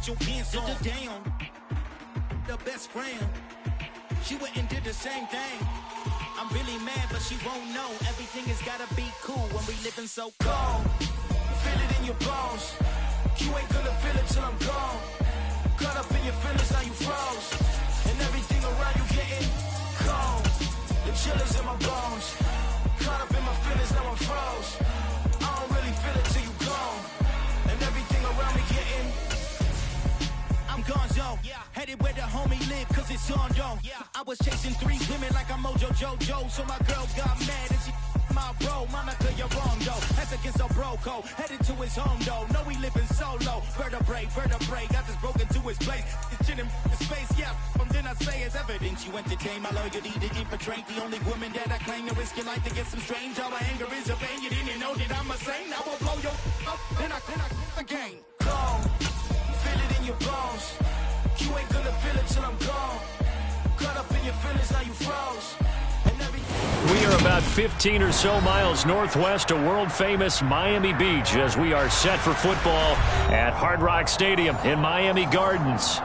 your pants on. Down, the best friend. She went and did the same thing. I'm really mad, but she won't know. Everything has gotta be cool when we living so cold. Feel it in your bones. You ain't gonna feel it till I'm gone. Caught up in your feelings, now you froze. And everything around you getting cold. The chill is in my bones. Caught up in my feelings, now I'm froze. I don't really feel it till you gone. And everything around me getting I'm gonzo, headed where the homie live, cause it's on though. I was chasing 3 women like I'm Mojo Jojo, so my girl got mad and she my bro. Monica, you're wrong though, that's against a bro code. Headed to his home though, no we living solo. Vertebrae, got this broken to his place. It's chin in space, from then I say it's evidence. You entertain my loyalty to infiltrate the only woman that I claim to risk your life to get some strange. All my anger is a pain, you didn't know that I'm a saint. I will blow your up, then I again. Gone. Feel it in your bones. You ain't gonna feel it till I'm gone. Caught up in your feelings, now you froze. We are about 15 or so miles northwest of world-famous Miami Beach as we are set for football at Hard Rock Stadium in Miami Gardens.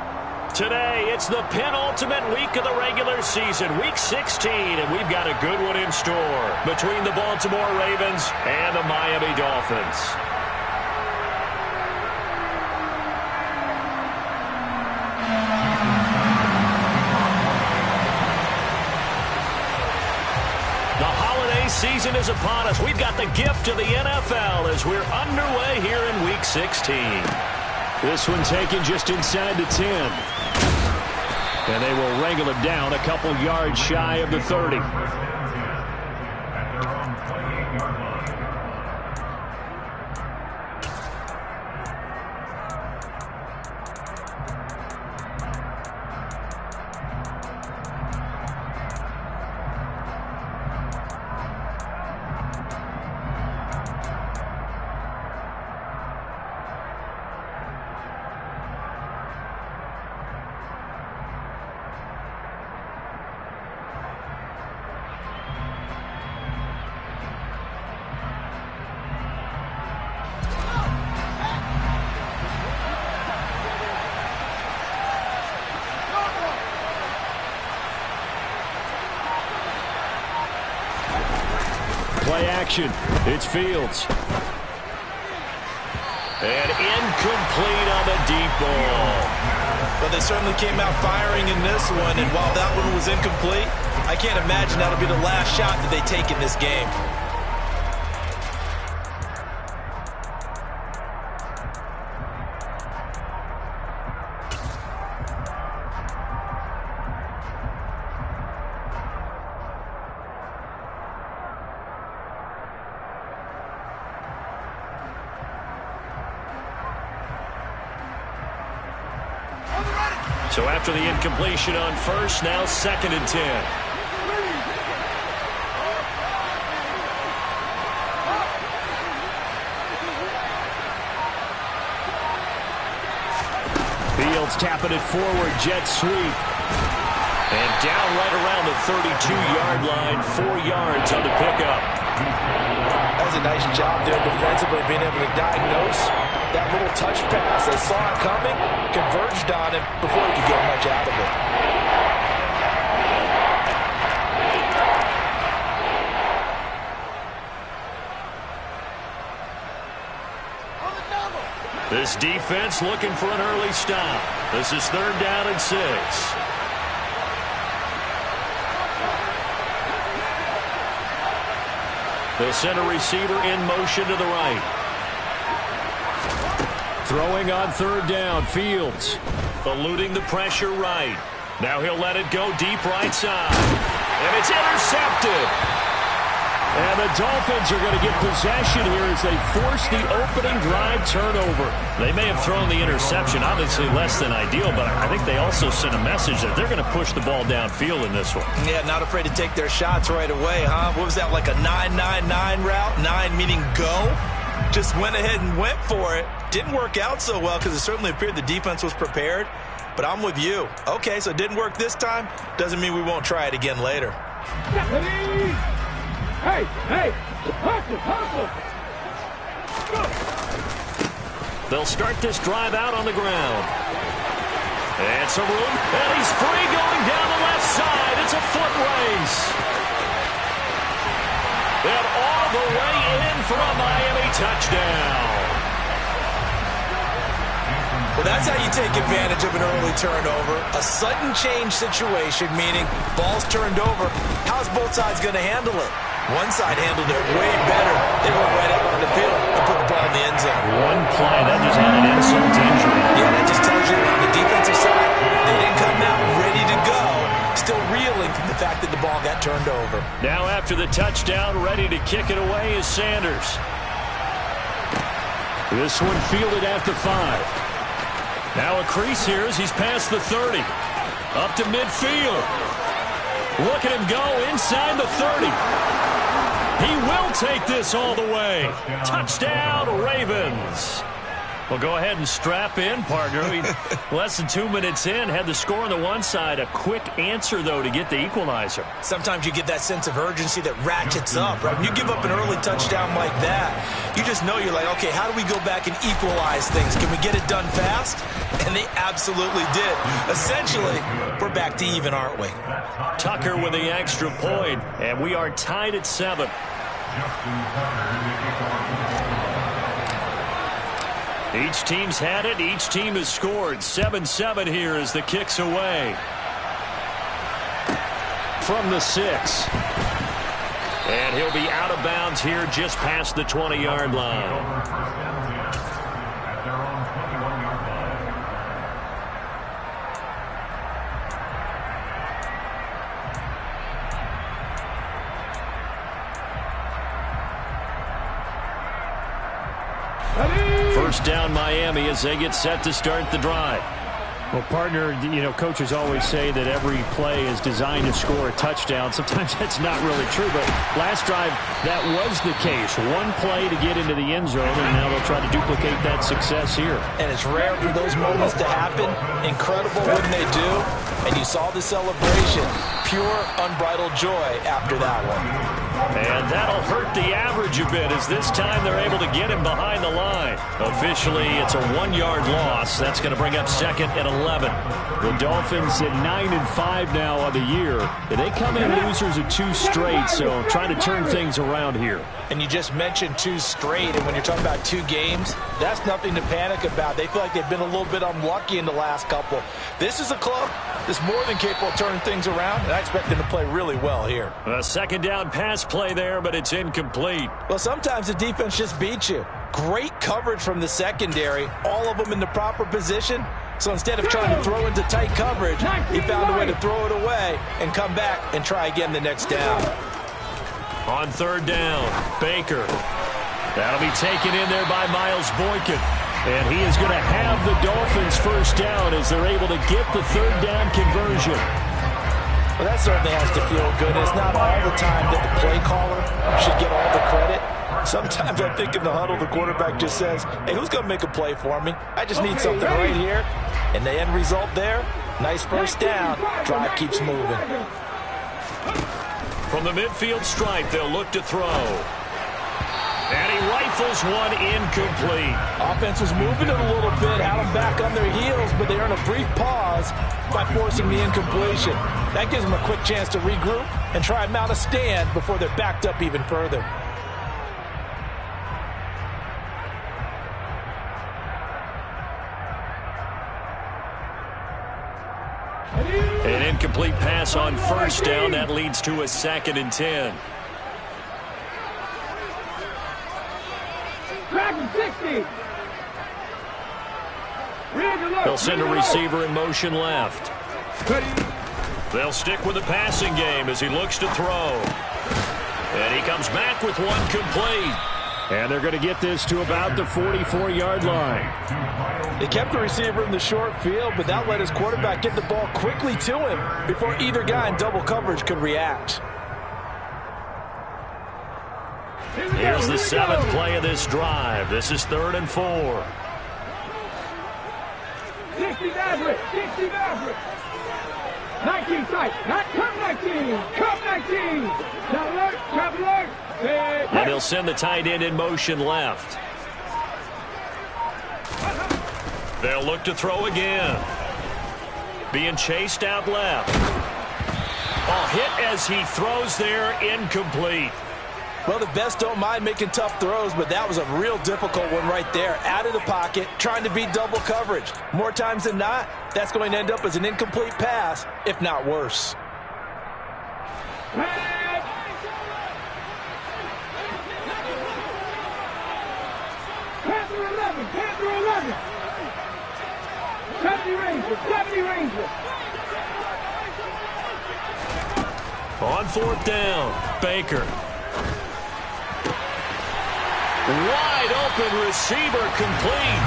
Today, it's the penultimate week of the regular season, week 16, and we've got a good one in store between the Baltimore Ravens and the Miami Dolphins. Season is upon us. We've got the gift of the NFL as we're underway here in Week 16. This one taken just inside the 10. And they will wrangle it down a couple yards shy of the 30. Play action. It's Fields. And incomplete on the deep ball. Well, they certainly came out firing in this one, and while that one was incomplete, I can't imagine that'll be the last shot that they take in this game. So after the incompletion on first, now 2nd and 10. Fields tapping it forward, jet sweep. And down right around the 32-yard line, 4 yards on the pickup. That was a nice job there defensively, being able to diagnose that little touch pass. They saw it coming, converged on him before he could get much out of it. This defense looking for an early stop. This is 3rd down and 6. The center receiver in motion to the right. Throwing on 3rd down, Fields. Eluding the pressure right. Now he'll let it go deep right side. And it's intercepted. And the Dolphins are going to get possession here as they force the opening drive turnover. They may have thrown the interception, obviously less than ideal, but I think they also sent a message that they're going to push the ball downfield in this one. Yeah, not afraid to take their shots right away, huh? What was that, like a 9-9-9 route? 9 meaning go? Just went ahead and went for it. Didn't work out so well because it certainly appeared the defense was prepared. But I'm with you. Okay, so it didn't work this time. Doesn't mean we won't try it again later. Hey, hustle. They'll start this drive out on the ground. It's a room, and he's free going down the left side. It's a foot race. And all the way in for a Miami touchdown. Well, that's how you take advantage of an early turnover. A sudden change situation, meaning ball's turned over. How's both sides going to handle it? One side handled it way better. They went right out on the field and put the ball in the end zone. One play, that just had an insult to injury. Yeah, that just tells you on the defensive side, they didn't come out ready to go. Still reeling from the fact that the ball got turned over. Now after the touchdown, ready to kick it away is Sanders. This one fielded at the 5. Now a crease here as he's past the 30. Up to midfield. Look at him go inside the 30. He will take this all the way. Touchdown, Ravens. Well, go ahead and strap in, partner. Less than 2 minutes in, had the score on the one side. A quick answer, though, to get the equalizer. Sometimes you get that sense of urgency that ratchets up, right? When you give up an early touchdown like that, you just know you're like, okay, how do we go back and equalize things? Can we get it done fast? And they absolutely did. Essentially, we're back to even, aren't we? Tucker with the extra point, and we are tied at 7. Each team's had it. Each team has scored. 7-7 here as the kick's away. From the 6. And he'll be out of bounds here just past the 20-yard line. First down Miami as they get set to start the drive. Well, partner, coaches always say that every play is designed to score a touchdown. Sometimes that's not really true, but last drive, that was the case. One play to get into the end zone, and now they'll try to duplicate that success here. And it's rare for those moments to happen. Incredible when they do. And you saw the celebration. Pure, unbridled joy after that one. And that'll hurt the average a bit as this time they're able to get him behind the line. Officially, it's a 1-yard loss. That's going to bring up second and 11. The Dolphins at 9-5 now on the year. They come in losers of 2 straight, so trying to turn things around here. And you just mentioned 2 straight, and when you're talking about 2 games, that's nothing to panic about. They feel like they've been a little bit unlucky in the last couple. This is a club that's more than capable of turning things around, and I expect them to play really well here. A second down pass play there, but it's incomplete. Well, sometimes the defense just beats you. Great coverage from the secondary, all of them in the proper position. So instead of trying to throw into tight coverage, he found a way to throw it away and come back and try again the next down. On third down, Baker. That'll be taken in there by Miles Boykin. And he is going to have the Dolphins first down as they're able to get the third down conversion. Well, that certainly has to feel good. It's not all the time that the play caller should get all the credit. Sometimes I think in the huddle, the quarterback just says, hey, who's going to make a play for me? I just need something right here. And the end result there, nice first down. Drive keeps moving. From the midfield stripe, they'll look to throw. And he rifles one incomplete. Offense was moving it a little bit, had them back on their heels, but they earn a brief pause by forcing the incompletion. That gives them a quick chance to regroup and try and mount a stand before they're backed up even further. An incomplete pass on first down. That leads to a 2nd and 10. They'll send a receiver in motion left. They'll stick with the passing game as he looks to throw. And he comes back with one complete. And they're going to get this to about the 44-yard line. They kept the receiver in the short field, but that let his quarterback get the ball quickly to him before either guy in double coverage could react. Here's the 7th play of this drive. This is 3rd and 4. 60 Maverick, 60 Maverick. 19 sight, not come 19, come 19. Top alert. And they'll send the tight end in motion left. They'll look to throw again. Being chased out left. Oh, hit as he throws there, incomplete. Well, the best don't mind making tough throws, but that was a real difficult one right there. Out of the pocket, trying to beat double coverage. More times than not, that's going to end up as an incomplete pass, if not worse. Panther 11, Panther 11. 70 Rangers, 70 Rangers. On fourth down, Baker. Wide open receiver complete.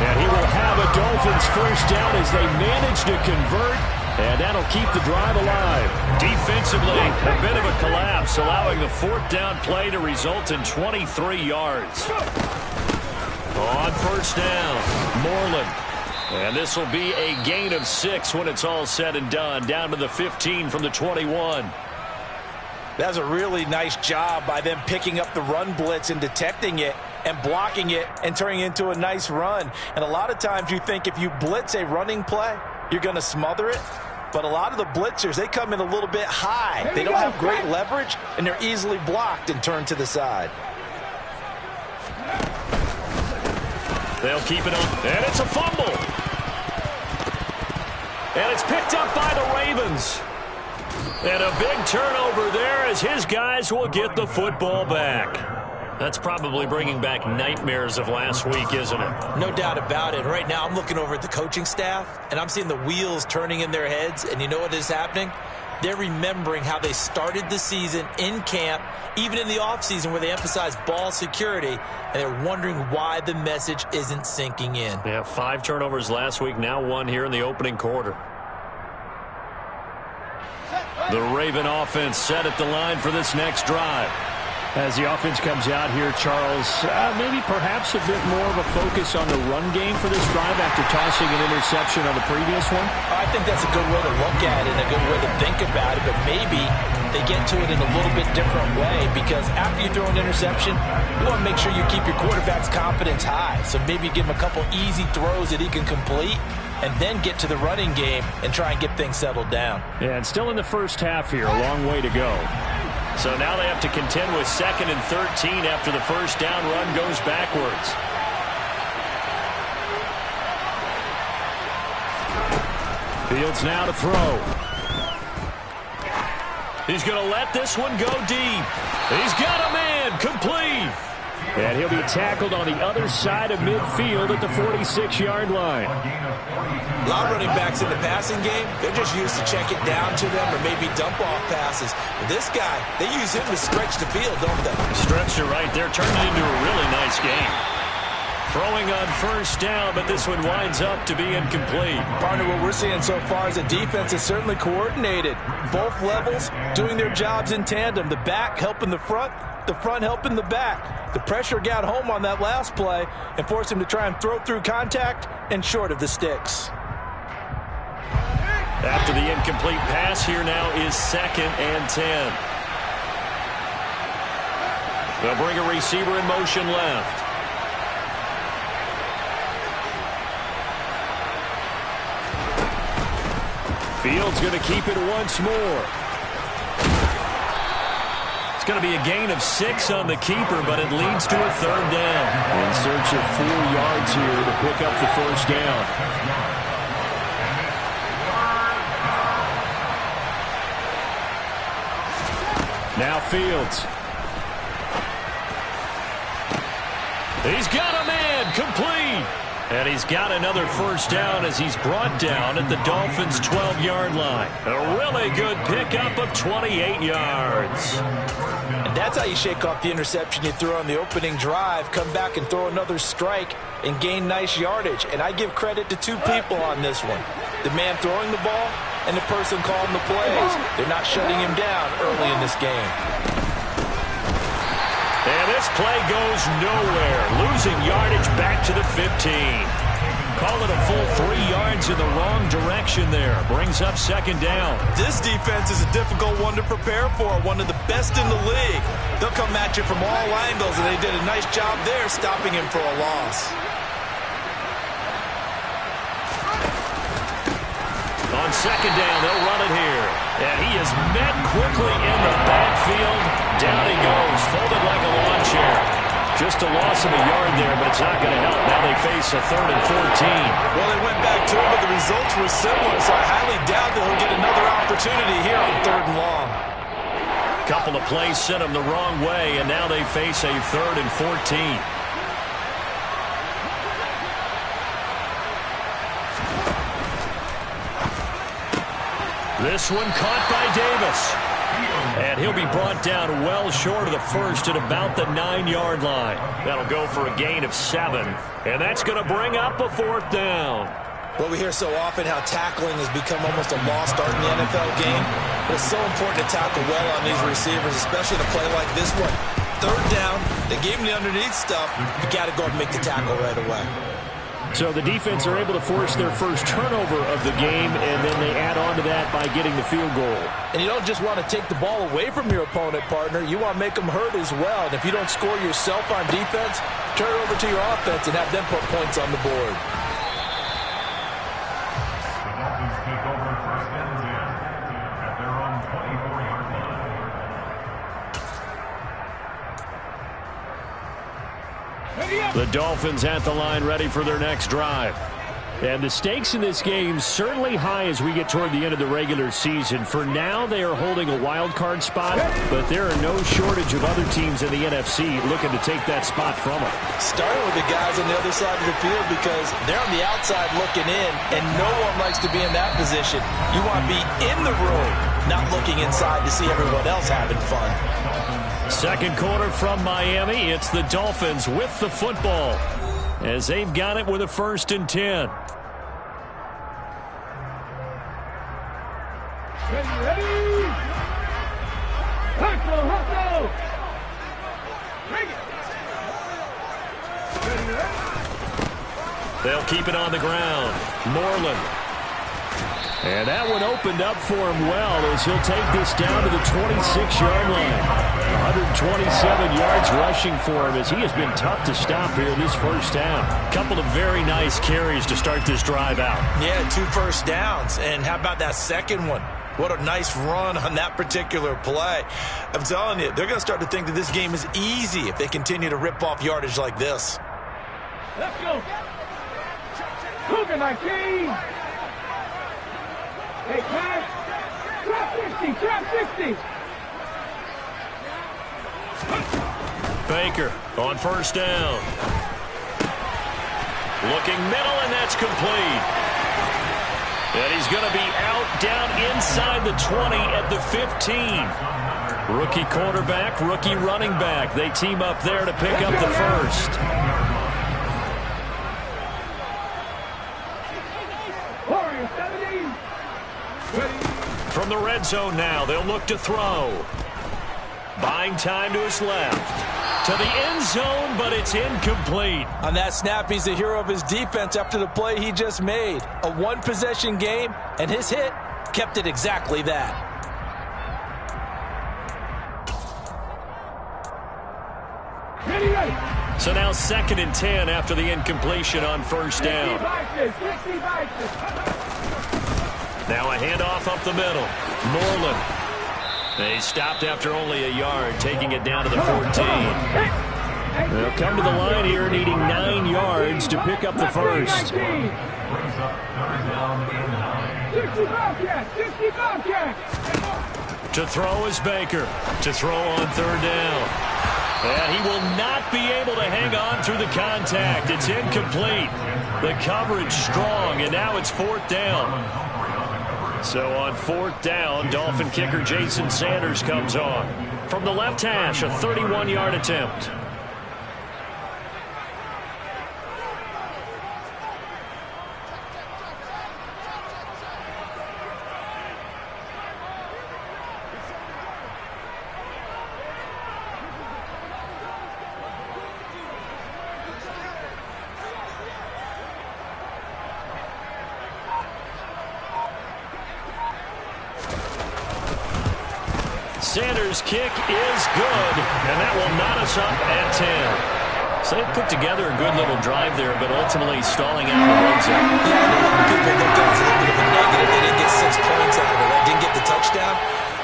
And he will have a Dolphins first down as they manage to convert. And that'll keep the drive alive. Defensively, a bit of a collapse, allowing the fourth down play to result in 23 yards. On first down, Moreland. And this will be a gain of 6 when it's all said and done. Down to the 15 from the 21. That's a really nice job by them picking up the run blitz and detecting it and blocking it and turning it into a nice run. And a lot of times you think if you blitz a running play, you're going to smother it. But a lot of the blitzers, they come in a little bit high. They don't have great leverage, and they're easily blocked and turned to the side. They'll keep it on, and it's a fumble. And it's picked up by the Ravens. And a big turnover there as his guys will get the football back. That's probably bringing back nightmares of last week, isn't it? No doubt about it. Right now I'm looking over at the coaching staff, and I'm seeing the wheels turning in their heads, and you know what is happening? They're remembering how they started the season in camp, even in the offseason where they emphasized ball security, and they're wondering why the message isn't sinking in. Yeah, 5 turnovers last week, now 1 here in the opening quarter. The Raven offense set at the line for this next drive. As the offense comes out here, Charles, maybe perhaps a bit more of a focus on the run game for this drive after tossing an interception on the previous one? I think that's a good way to look at it, a good way to think about it, but maybe they get to it in a little bit different way because after you throw an interception, you want to make sure you keep your quarterback's confidence high. So maybe give him a couple easy throws that he can complete and then get to the running game and try and get things settled down. Yeah, and still in the first half here, a long way to go. So now they have to contend with 2nd and 13 after the first down run goes backwards. Fields now to throw. He's going to let this one go deep. He's got a man, complete. And he'll be tackled on the other side of midfield at the 46-yard line. A lot of running backs in the passing game, they're just used to check it down to them or maybe dump-off passes. But this guy, they use him to stretch the field, don't they? Stretch it right there, turned it into a really nice game. Throwing on first down, but this one winds up to be incomplete. Partner, what we're seeing so far is the defense is certainly coordinated. Both levels doing their jobs in tandem. The back helping the front helping the back. The pressure got home on that last play and forced him to try and throw through contact and short of the sticks. After the incomplete pass, here now is 2nd and 10. They'll bring a receiver in motion left. Fields going to keep it once more. It's going to be a gain of 6 on the keeper, but it leads to a 3rd down. In search of 4 yards here to pick up the first down. Now Fields. He's got a man, complete. And he's got another first down as he's brought down at the Dolphins' 12-yard line. A really good pickup of 28 yards. And that's how you shake off the interception you threw on the opening drive, come back and throw another strike and gain nice yardage. And I give credit to 2 people on this one. The man throwing the ball and the person calling the plays. They're not shutting him down early in this game. And this play goes nowhere. Losing yardage back to the 15. Call it a full 3 yards in the wrong direction there. Brings up 2nd down. This defense is a difficult one to prepare for. One of the best in the league. They'll come at you from all angles, and they did a nice job there stopping him for a loss. second down. They'll run it here. And he is met quickly in the backfield. Down he goes, folded like a lawn chair. Just a loss of a yard there, but it's not going to help. Now they face a 3rd and 14. Well, they went back to it, but the results were similar, so I highly doubt that he'll get another opportunity here on 3rd and long. Couple of plays sent them the wrong way, and now they face a 3rd and 14. This one caught by Davis. And he'll be brought down well short of the first at about the 9-yard line. That'll go for a gain of 7. And that's going to bring up a 4th down. Well, we hear so often how tackling has become almost a lost art in the NFL game. But it's so important to tackle well on these receivers, especially in a play like this one. 3rd down, they gave him the underneath stuff. You got to go and make the tackle right away. So the defense are able to force their first turnover of the game, and then they add on to that by getting the field goal. And you don't just want to take the ball away from your opponent, partner. You want to make them hurt as well. And if you don't score yourself on defense, turn it over to your offense and have them put points on the board. The Dolphins at the line, ready for their next drive. And the stakes in this game certainly high as we get toward the end of the regular season. For now, they are holding a wild card spot, but there are no shortage of other teams in the NFC looking to take that spot from them. Starting with the guys on the other side of the field because they're on the outside looking in, and no one likes to be in that position. You want to be in the room, not looking inside to see everyone else having fun. Second quarter from Miami. It's the Dolphins with the football as they've got it with a 1st and 10. Ready? Hustle! Bring it! They'll keep it on the ground. Moreland. And that one opened up for him well as he'll take this down to the 26-yard line. 127 yards rushing for him as he has been tough to stop here in this first half. Couple of very nice carries to start this drive out. Yeah, 2 first downs. And how about that second one? What a nice run on that particular play. I'm telling you, they're going to start to think that this game is easy if they continue to rip off yardage like this. Let's go. Cougar 19. Hey, pass. Trap 60. Baker on first down. Looking middle, and that's complete. And he's going to be out down inside the 20 at the 15. Rookie quarterback, rookie running back. They team up there to pick up the first. From the red zone now, they'll look to throw. Buying time to his left. To the end zone, but it's incomplete. On that snap, he's the hero of his defense after the play he just made. A one-possession game, and his hit kept it exactly that. So now 2nd and 10 after the incompletion on first down. Now a handoff up the middle. Moreland. They stopped after only a yard, taking it down to the 14. They'll come to the line here, needing 9 yards to pick up the first. To throw is Baker. To throw on 3rd down. And he will not be able to hang on through the contact. It's incomplete. The coverage strong, and now it's 4th down. So on 4th down, Dolphin kicker Jason Sanders comes on. From the left hash, a 31-yard attempt. Sanders' kick is good, and that will knot us up at 10. So they put together a good little drive there, but ultimately stalling out the red zone. Yeah, I know a lot of people looked at it as a little bit of a negative. They didn't get 6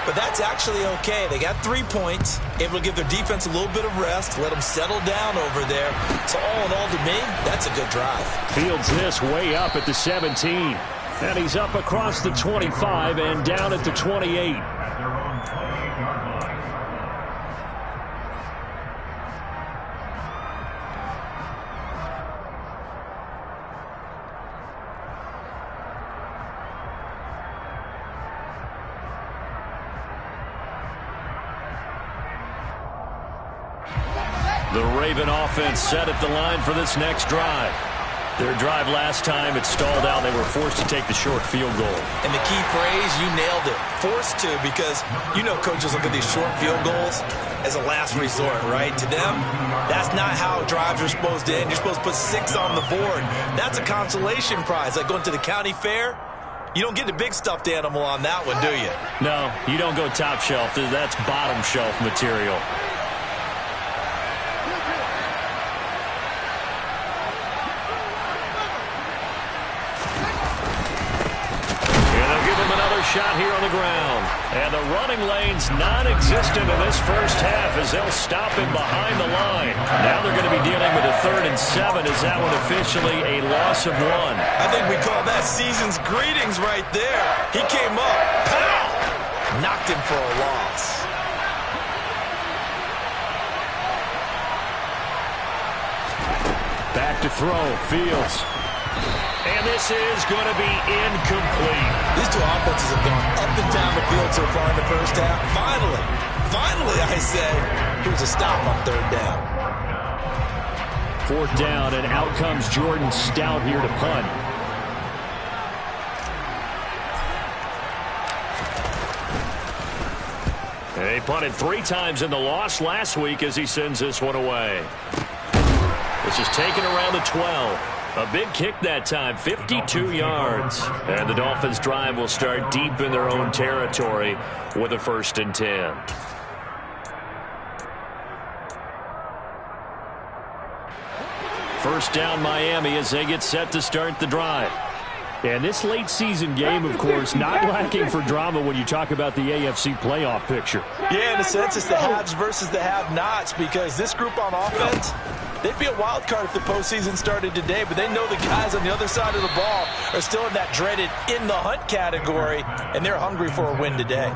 but that's actually okay. They got 3 points, able to give their defense a little bit of rest, let them settle down over there. So all in all, to me, that's a good drive. Fields this way up at the 17. And he's up across the 25 and down at the 28. The Raven offense set at the line for this next drive. Their drive last time, it stalled out. They were forced to take the short field goal. And the key phrase, you nailed it. Forced to, because you know coaches look at these short field goals as a last resort, right? To them, that's not how drives are supposed to end. You're supposed to put 6 on the board. That's a consolation prize. Like going to the county fair, you don't get the big stuffed animal on that one, do you? No, you don't go top shelf. That's bottom shelf material. Shot here on the ground. And the running lane's non-existent in this first half as they'll stop him behind the line. Now they're going to be dealing with a 3rd and 7. Is that one officially a loss of 1? I think we call that season's greetings right there. He came up, pow! Knocked him for a loss. Back to throw, Fields. And this is going to be incomplete. These two offenses have gone up and down the field so far in the first half. Finally, I say, here's a stop on 3rd down. 4th down, and out comes Jordan Stout here to punt. And they punted 3 times in the loss last week as he sends this one away. This is taken around the 12. A big kick that time, 52 yards. And the Dolphins' drive will start deep in their own territory with a 1st and 10. First down Miami as they get set to start the drive. And this late season game, of course, not lacking for drama when you talk about the AFC playoff picture. Yeah, in a sense, it's the haves versus the have-nots, because this group on offense, they'd be a wild card if the postseason started today, but they know the guys on the other side of the ball are still in that dreaded in-the-hunt category, and they're hungry for a win today.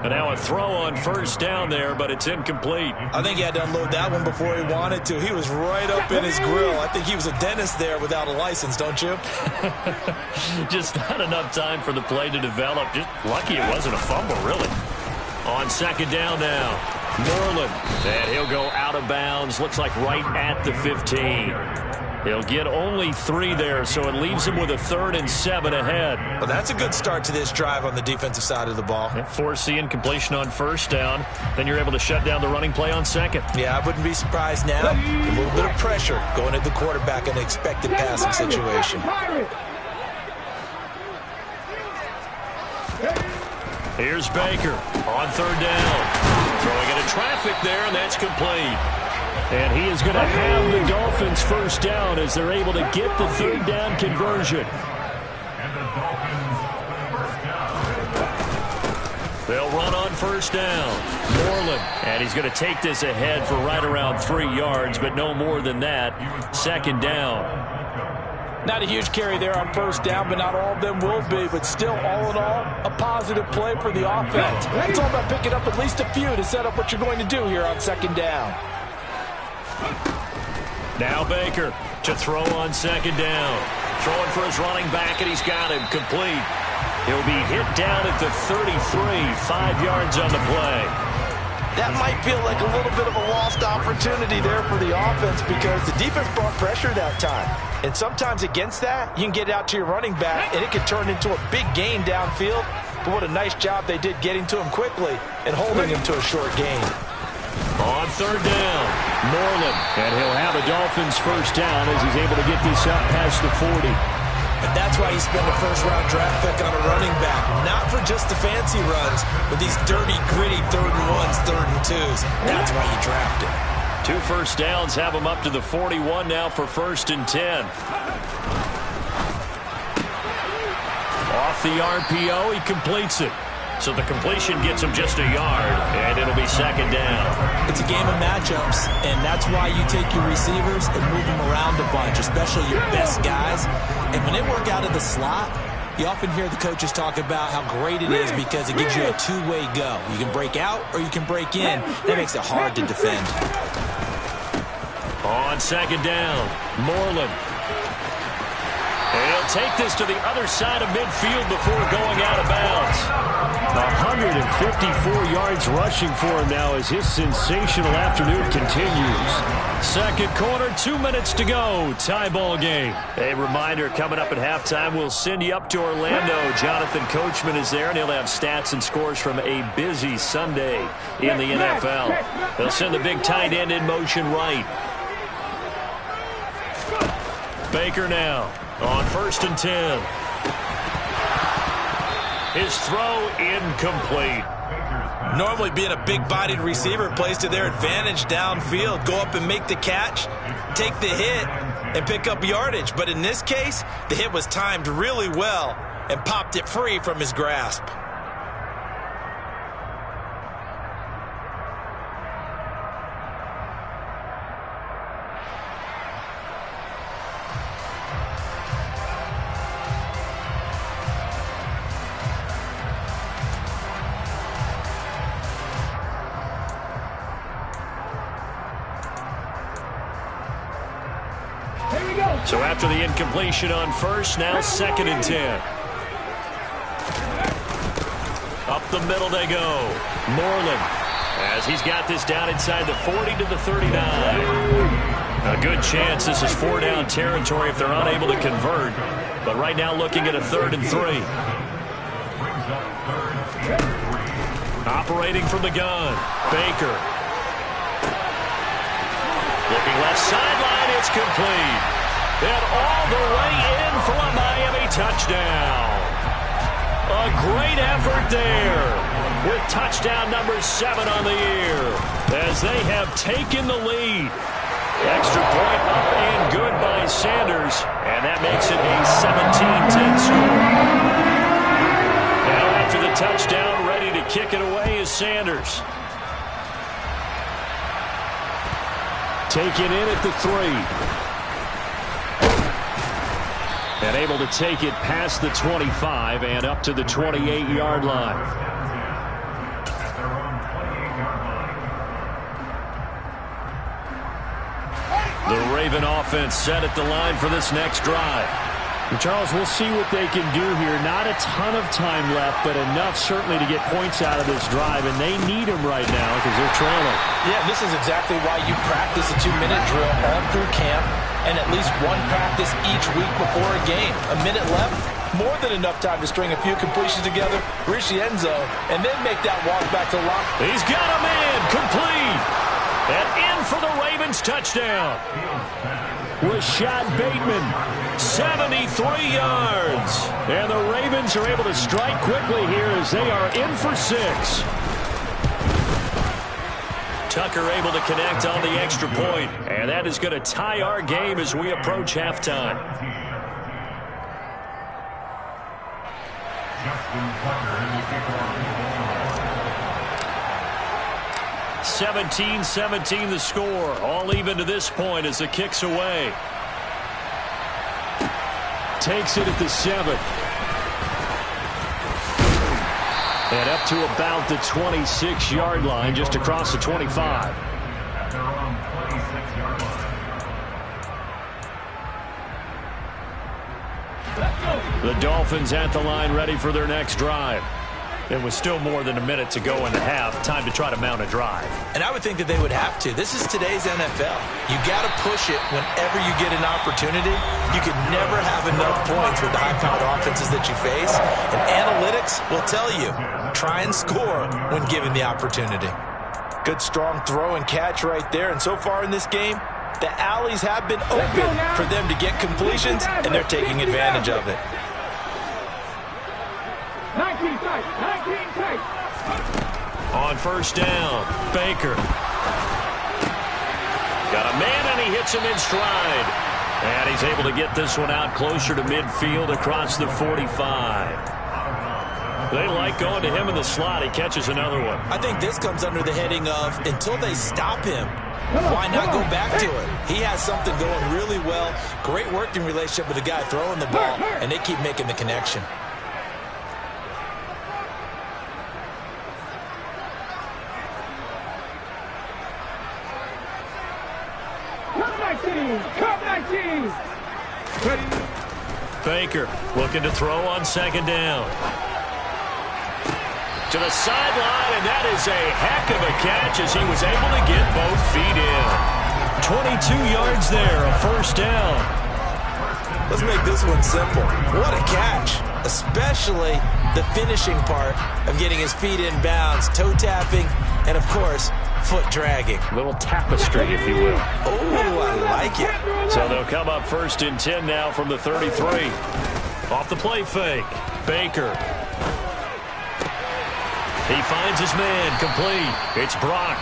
And now a throw on 1st down there, but it's incomplete. I think he had to unload that one before he wanted to. He was right up in his grill. I think he was a dentist there without a license, don't you? Just not enough time for the play to develop. Just lucky it wasn't a fumble, really. On 2nd down now, Moreland. And he'll go out of bounds. Looks like right at the 15. He'll get only 3 there, so it leaves him with a 3rd and 7 ahead. Well, that's a good start to this drive on the defensive side of the ball. Force the incompletion on 1st down. Then you're able to shut down the running play on 2nd. Yeah, I wouldn't be surprised now. A little bit of pressure going at the quarterback in an expected passing situation. Here's Baker on 3rd down. Throwing into traffic there, and that's complete. And he is going to have the Dolphins' 1st down as they're able to get the 3rd down conversion. They'll run on 1st down. Moreland, and he's going to take this ahead for right around 3 yards, but no more than that. 2nd down. Not a huge carry there on 1st down, but not all of them will be. But still, all in all, a positive play for the offense. It's all about picking up at least a few to set up what you're going to do here on 2nd down. Now Baker to throw on 2nd down. Throwing for his running back, and he's got him complete. He'll be hit down at the 33, 5 yards on the play. That might feel like a little bit of a lost opportunity there for the offense, because the defense brought pressure that time. And sometimes against that, you can get out to your running back, and it can turn into a big gain downfield. But what a nice job they did getting to him quickly and holding him to a short gain. On 3rd down, Moreland. And he'll have a Dolphins' 1st down as he's able to get this up past the 40. And that's why you spend a 1st-round draft pick on a running back. Not for just the fancy runs, but these dirty, gritty 3rd and 1s, 3rd and 2s. That's why you draft him. 2 1st downs have him up to the 41 now for 1st and 10. Off the RPO, he completes it. So the completion gets him just a yard, and it'll be second down. It's a game of matchups, and that's why you take your receivers and move them around a bunch, especially your best guys. And when they work out of the slot, you often hear the coaches talk about how great it is because it gives you a two-way go. You can break out or you can break in. That makes it hard to defend. On second down, Moreland. And he'll take this to the other side of midfield before going out of bounds. 154 yards rushing for him now as his sensational afternoon continues. Second quarter, 2 minutes to go. Tie ball game. A reminder, coming up at halftime, we'll send you up to Orlando. Jonathan Coachman is there, and he'll have stats and scores from a busy Sunday in the NFL. They'll send the big tight end in motion right. Baker now on 1st and 10. His throw incomplete. Normally being a big-bodied receiver plays to their advantage downfield. Go up and make the catch, take the hit, and pick up yardage. But in this case, the hit was timed really well and popped it free from his grasp. So after the incompletion on first, now 2nd and 10. Up the middle they go. Moreland, as he's got this down inside the 40 to the 39. A good chance this is 4-down territory if they're unable to convert. But right now looking at a 3rd and 3. Operating from the gun, Baker. Looking left sideline, it's complete. And all the way in for a Miami touchdown. A great effort there with touchdown number 7 on the year as they have taken the lead. Extra point up and good by Sanders, and that makes it a 17-10 score. Now after the touchdown, ready to kick it away is Sanders. Taken in at the 3. And able to take it past the 25 and up to the 28-yard line. The Raven offense set at the line for this next drive. And Charles, we'll see what they can do here. Not a ton of time left, but enough certainly to get points out of this drive, and they need them right now because they're trailing. Yeah, this is exactly why you practice a 2-minute drill all through camp and at least one practice each week before a game. A minute left, more than enough time to string a few completions together, reach the end zone, and then make that walk back to lock. He's got a man, complete, and in for the Ravens touchdown. Rashad Bateman, 73 yards. And the Ravens are able to strike quickly here as they are in for 6. Tucker able to connect on the extra point, and that is going to tie our game as we approach halftime. 17-17 the score. All even to this point as the kick's away. Takes it at the 7. And up to about the 26-yard line, just across the 25. The Dolphins at the line ready for their next drive. It was still more than a minute to go in the half. Time to try to mount a drive. And I would think that they would have to. This is today's NFL. You got to push it whenever you get an opportunity. You can never have enough points with the high-powered offenses that you face. And analytics will tell you, try and score when given the opportunity. Good strong throw and catch right there. And so far in this game, the alleys have been open for them to get completions, and they're taking advantage of it. 19 tight, 19 tight. On first down, Baker. Got a man, and he hits him in stride. And he's able to get this one out closer to midfield across the 45. They like going to him in the slot. He catches another one. I think this comes under the heading of until they stop him, why not go back to it? He has something going really well. Great working relationship with the guy throwing the ball, and they keep making the connection. Come 19! Baker looking to throw on second down. To the sideline, and that is a heck of a catch as he was able to get both feet in. 22 yards there, a first down. Let's make this one simple. What a catch, especially the finishing part of getting his feet in bounds, toe tapping, and of course, foot dragging. A little tapestry, if you will. Oh, I like it. So they'll come up 1st and 10 now from the 33. Off the play fake, Baker. He finds his man, complete. It's Brock.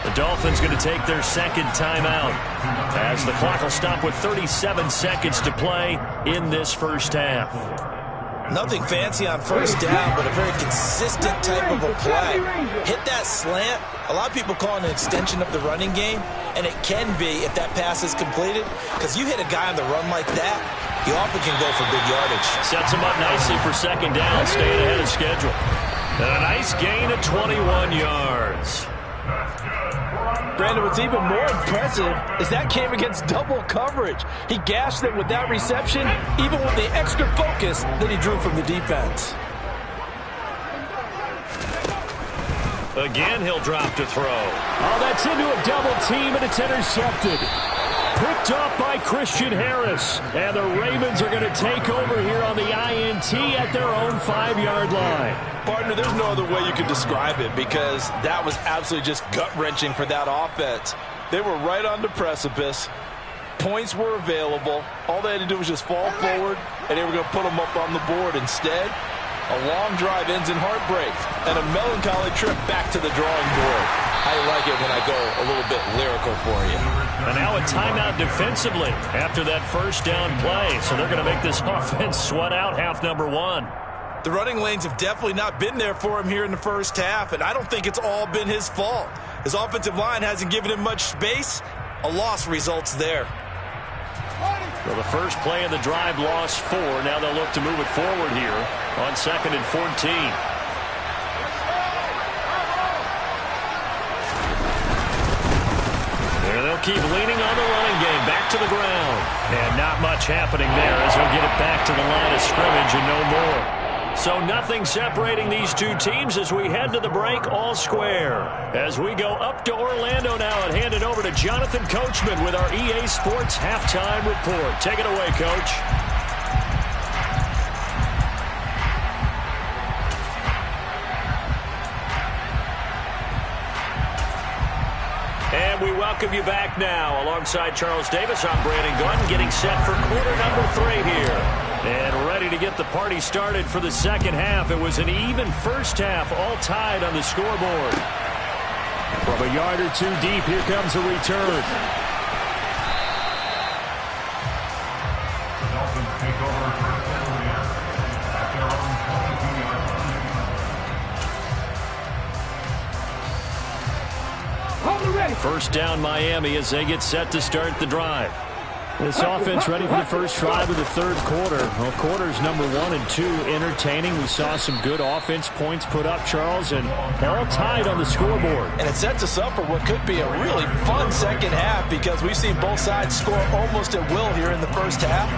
The Dolphins going to take their second timeout as the clock will stop with 37 seconds to play in this first half. Nothing fancy on first down, but a very consistent type of a play. Hit that slant. A lot of people call it an extension of the running game, and it can be if that pass is completed, because you hit a guy on the run like that, he often can go for big yardage. Sets him up nicely for second down, staying ahead of schedule. And a nice gain of 21 yards. Brandon, what's even more impressive is that came against double coverage. He gashed them with that reception, even with the extra focus that he drew from the defense. Again, he'll drop to throw. Oh, that's into a double team, and it's intercepted. Picked up by Christian Harris. And the Ravens are going to take over here on the INT at their own 5-yard line. Partner, there's no other way you can describe it because that was absolutely just gut-wrenching for that offense. They were right on the precipice. Points were available. All they had to do was just fall forward, and they were going to put them up on the board. Instead, a long drive ends in heartbreak and a melancholy trip back to the drawing board. I like it when I go a little bit lyrical for you. And now a timeout defensively after that first down play. So they're going to make this offense sweat out half number one. The running lanes have definitely not been there for him here in the first half, and I don't think it's all been his fault. His offensive line hasn't given him much space. A loss results there. Well, the first play of the drive lost 4. Now they'll look to move it forward here on 2nd and 14. There they'll keep leaning on the running game. Back to the ground. And not much happening there as they'll get it back to the line of scrimmage and no more. So nothing separating these two teams as we head to the break, all square. As we go up to Orlando now and hand it over to Jonathan Coachman with our EA Sports Halftime Report. Take it away, Coach. And we welcome you back now. Alongside Charles Davis, I'm Brandon Gunn, getting set for quarter number 3 here. And ready to get the party started for the second half. It was an even first half, all tied on the scoreboard. From a yard or two deep, here comes a return. First down Miami as they get set to start the drive. This offense ready for the first drive of the third quarter. Well, quarters number 1 and 2 entertaining. We saw some good offense points put up, Charles, and all tied on the scoreboard. And it sets us up for what could be a really fun second half because we've seen both sides score almost at will here in the first half.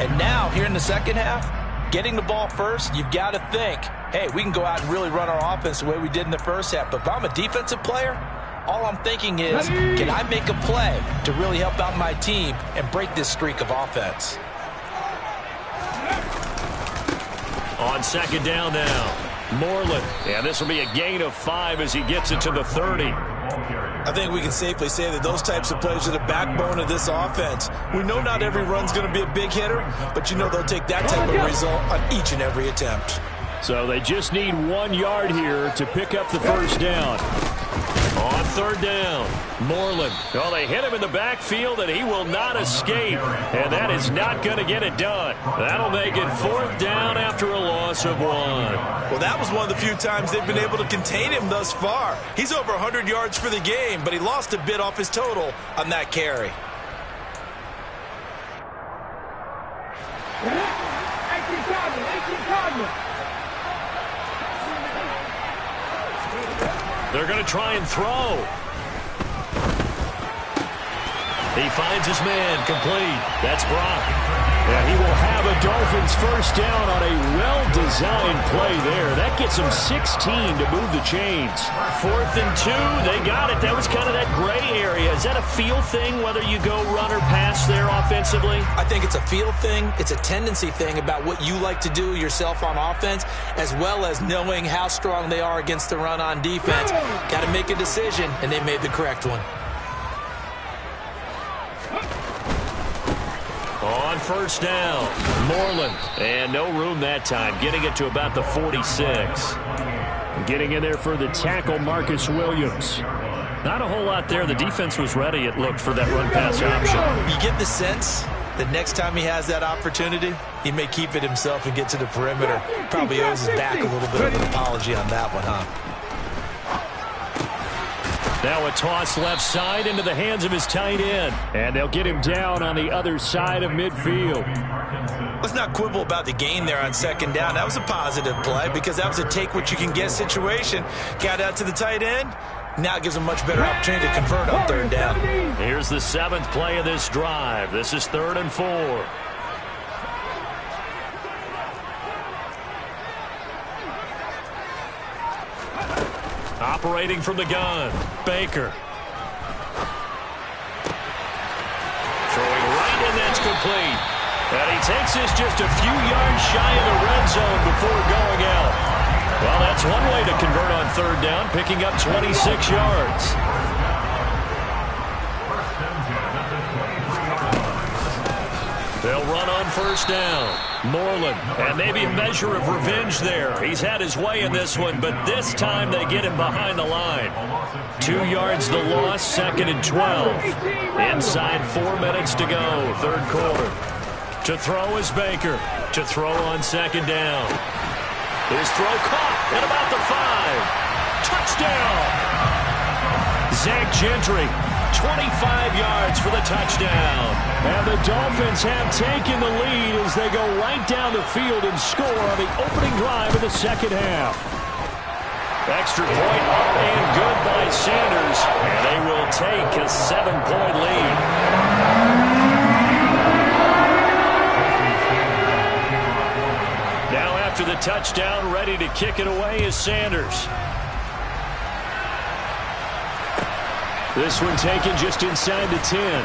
And now, here in the second half, getting the ball first, you've got to think, hey, we can go out and really run our offense the way we did in the first half. But if I'm a defensive player, all I'm thinking is, can I make a play to really help out my team and break this streak of offense? On second down now, Moreland. And this will be a gain of 5 as he gets it to the 30. I think we can safely say that those types of plays are the backbone of this offense. We know not every run's going to be a big hitter, but you know they'll take that type of result on each and every attempt. So they just need 1 yard here to pick up the first down. On third down, Moreland. Oh, they hit him in the backfield, and he will not escape. And that is not going to get it done. That'll make it 4th down after a loss of one. Well, that was one of the few times they've been able to contain him thus far. He's over 100 yards for the game, but he lost a bit off his total on that carry. They're going to try and throw. He finds his man, complete. That's Brock. And he will have a Dolphins first down on a well-designed play there. That gets them 16 to move the chains. 4th and 2, they got it. That was kind of that gray area. Is that a feel thing, whether you go run or pass there offensively? I think it's a feel thing. It's a tendency thing about what you like to do yourself on offense, as well as knowing how strong they are against the run on defense. Got to make a decision, and they made the correct one. On first down, Moreland. And no room that time, getting it to about the 46. Getting in there for the tackle, Marcus Williams. Not a whole lot there. The defense was ready, it looked, for that run-pass option. You get the sense that next time he has that opportunity, he may keep it himself and get to the perimeter. Probably owes his back a little bit of an apology on that one, huh? Now a toss left side into the hands of his tight end. And they'll get him down on the other side of midfield. Let's not quibble about the gain there on second down. That was a positive play because that was a take-what-you-can-get situation. Got out to the tight end. Now it gives him a much better opportunity to convert on third down. Here's the 7th play of this drive. This is 3rd and 4. Operating from the gun, Baker. Throwing right, and that's complete. And he takes this just a few yards shy of the red zone before going out. Well, that's one way to convert on third down, picking up 26 yards. They'll run on first down. Moreland, and maybe a measure of revenge there. He's had his way in this one, but this time they get him behind the line. 2 yards the loss, 2nd and 12. Inside 4 minutes to go, third quarter. To throw is Baker. To throw on second down. His throw caught at about the 5. Touchdown! Zach Gentry. 25 yards for the touchdown. And the Dolphins have taken the lead as they go right down the field and score on the opening drive of the second half. Extra point up and good by Sanders. And they will take a 7-point lead. Now after the touchdown, ready to kick it away is Sanders. This one taken just inside the 10.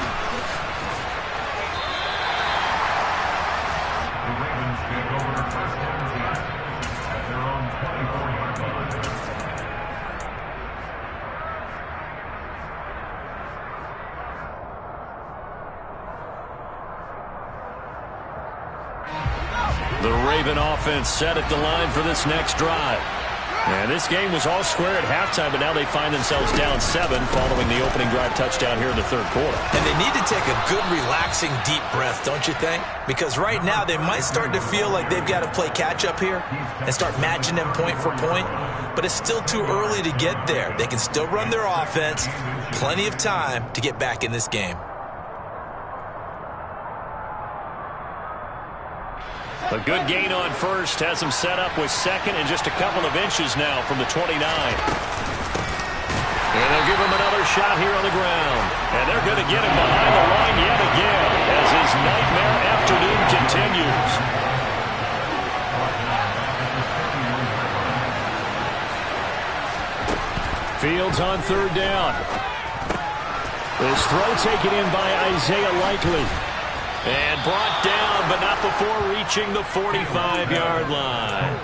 The Raven offense set at the line for this next drive. And this game was all square at halftime, but now they find themselves down 7 following the opening drive touchdown here in the third quarter. And they need to take a good, relaxing, deep breath, don't you think? Because right now they might start to feel like they've got to play catch-up here and start matching them point for point. But it's still too early to get there. They can still run their offense. Plenty of time to get back in this game. A good gain on first has them set up with second and just a couple of inches now from the 29. And they'll give him another shot here on the ground. And they're going to get him behind the line yet again as his nightmare afternoon continues. Fields on third down. This throw taken in by Isaiah Likely. And brought down, but not before reaching the 45-yard line.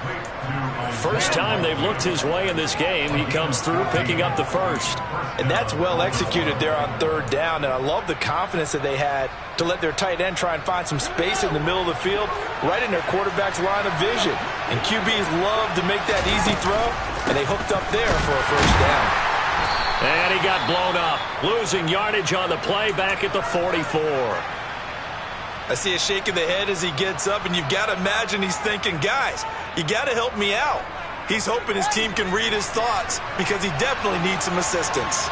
First time they've looked his way in this game. He comes through picking up the first. And that's well executed there on third down. And I love the confidence that they had to let their tight end try and find some space in the middle of the field, right in their quarterback's line of vision. And QBs love to make that easy throw, and they hooked up there for a first down. And he got blown up, losing yardage on the play back at the 44. I see a shake of the head as he gets up, and you've got to imagine he's thinking, guys, you got to help me out. He's hoping his team can read his thoughts because he definitely needs some assistance.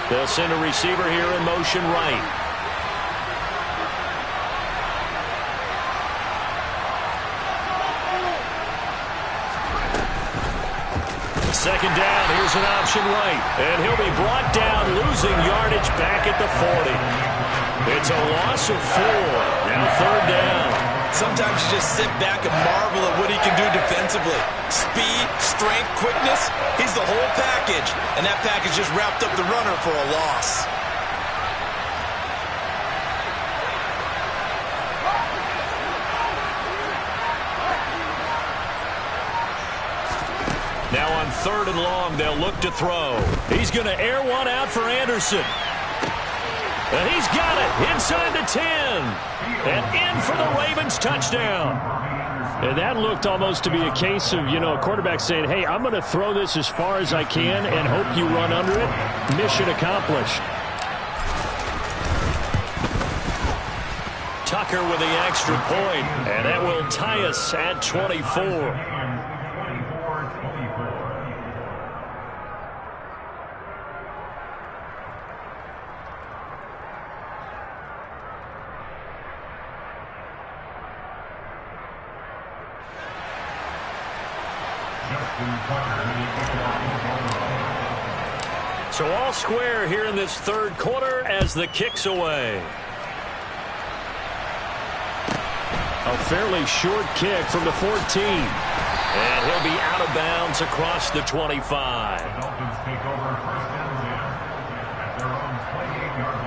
They'll send a receiver here in motion right. Second down, here's an option right. And he'll be brought down, losing yardage back at the 40. It's a loss of 4. Now third down. Sometimes you just sit back and marvel at what he can do defensively. Speed, strength, quickness, he's the whole package. And that package just wrapped up the runner for a loss. Now on third and long, they'll look to throw. He's going to air one out for Anderson. And he's got it inside the 10. And in for the Ravens touchdown. And that looked almost to be a case of, a quarterback saying, hey, I'm going to throw this as far as I can and hope you run under it. Mission accomplished. Tucker with the extra point. And that will tie us at 24. So all square here in this third quarter as the kick's away. A fairly short kick from the 14. And he'll be out of bounds across the 25. The Dolphins take over first and 10 at their own 28-yard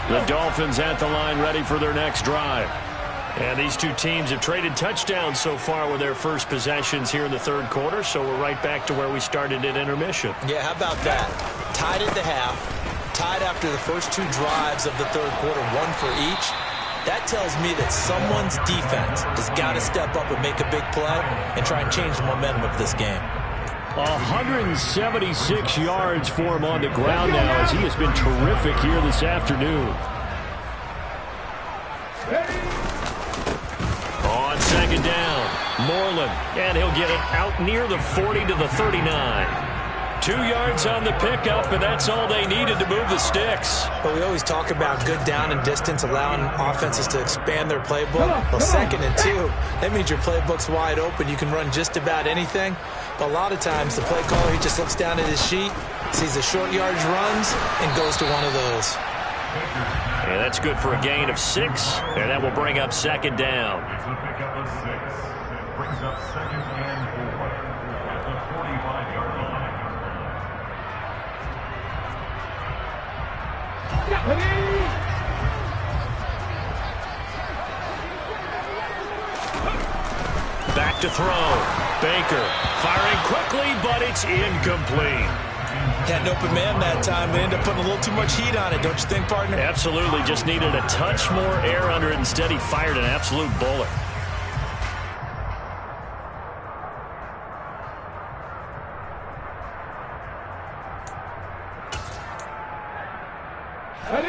line. The Dolphins at the line ready for their next drive. And these two teams have traded touchdowns so far with their first possessions here in the third quarter, so we're right back to where we started at intermission. Yeah, how about that? Tied at the half, tied after the first two drives of the third quarter, one for each. That tells me that someone's defense has got to step up and make a big play and try and change the momentum of this game. 176 yards for him on the ground now as he has been terrific here this afternoon. On second down, Moreland, and he'll get it out near the 40 to the 39. 2 yards on the pickup, and that's all they needed to move the sticks. But we always talk about good down and distance, allowing offenses to expand their playbook. Well, second and 2, that means your playbook's wide open. You can run just about anything. But a lot of times, the play caller, he just looks down at his sheet, sees the short yardage runs, and goes to one of those. Yeah, that's good for a gain of 6, and that will bring up second down. It's a pickup of 6. It brings up second and 4 at the 45-yard line. Back to throw. Baker firing quickly, but it's incomplete. Had an open man that time. They ended up putting a little too much heat on it, don't you think, partner? Absolutely. Just needed a touch more air under it. Instead, he fired an absolute bullet.